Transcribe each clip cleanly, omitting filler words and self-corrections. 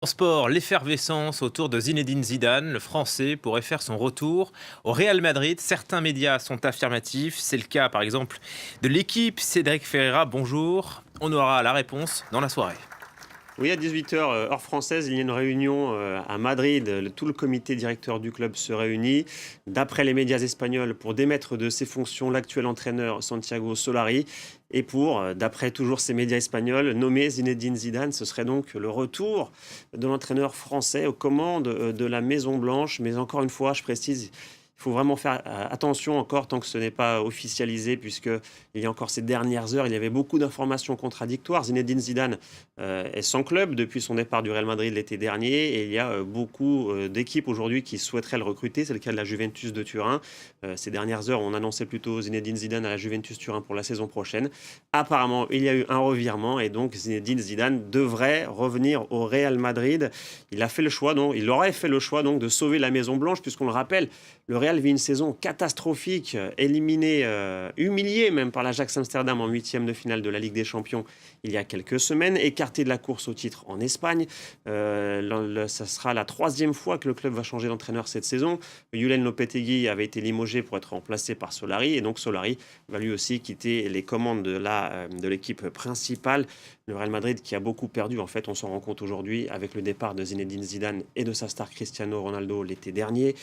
En sport, l'effervescence autour de Zinedine Zidane, le Français, pourrait faire son retour au Real Madrid. Certains médias sont affirmatifs. C'est le cas, par exemple, de l'équipe. Cédric Ferreira, bonjour. On aura la réponse dans la soirée. Oui, à 18 h, heure française, il y a une réunion à Madrid. Tout le comité directeur du club se réunit. D'après les médias espagnols, pour démettre de ses fonctions l'actuel entraîneur Santiago Solari et pour, d'après toujours ces médias espagnols, nommer Zinedine Zidane. Ce serait donc le retour de l'entraîneur français aux commandes de la Maison Blanche. Mais encore une fois, je précise, il faut vraiment faire attention encore tant que ce n'est pas officialisé, puisque il y a encore ces dernières heures, il y avait beaucoup d'informations contradictoires. Zinedine Zidane est sans club depuis son départ du Real Madrid l'été dernier, et il y a beaucoup d'équipes aujourd'hui qui souhaiteraient le recruter. C'est le cas de la Juventus de Turin. Ces dernières heures, on annonçait plutôt Zinedine Zidane à la Juventus Turin pour la saison prochaine. Apparemment, il y a eu un revirement, et donc Zinedine Zidane devrait revenir au Real Madrid. Il a fait le choix, donc, il aurait fait le choix donc de sauver la Maison Blanche, puisqu'on le rappelle, le Real vit une saison catastrophique, éliminé, humilié même par l'Ajax Amsterdam en huitième de finale de la Ligue des Champions il y a quelques semaines, écarté de la course au titre en Espagne. Ça sera la troisième fois que le club va changer d'entraîneur cette saison. Julen Lopetegui avait été limogé pour être remplacé par Solari, et donc Solari va lui aussi quitter les commandes de l'équipe principale. Le Real Madrid qui a beaucoup perdu, en fait, on s'en rend compte aujourd'hui avec le départ de Zinedine Zidane et de sa star Cristiano Ronaldo l'été dernier.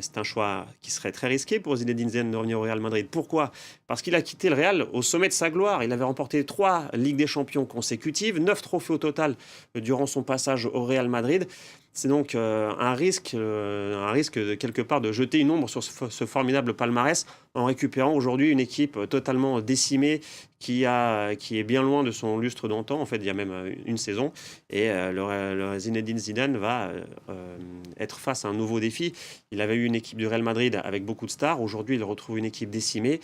C'est un choix qui serait très risqué pour Zinedine Zidane de revenir au Real Madrid. Pourquoi ? Parce qu'il a quitté le Real au sommet de sa gloire. Il avait remporté 3 Ligues des Champions consécutives, 9 trophées au total durant son passage au Real Madrid. C'est donc un risque de, quelque part, de jeter une ombre sur ce formidable palmarès en récupérant aujourd'hui une équipe totalement décimée qui est bien loin de son lustre d'antan. En fait, il y a même une saison. Et le Zinedine Zidane va être face à un nouveau défi. Il avait eu une équipe du Real Madrid avec beaucoup de stars. Aujourd'hui, il retrouve une équipe décimée.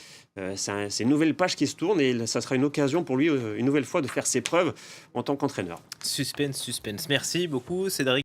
C'est une nouvelle page qui se tourne, et ça sera une occasion pour lui, une nouvelle fois, de faire ses preuves en tant qu'entraîneur. Suspense, suspense. Merci beaucoup, Cédric.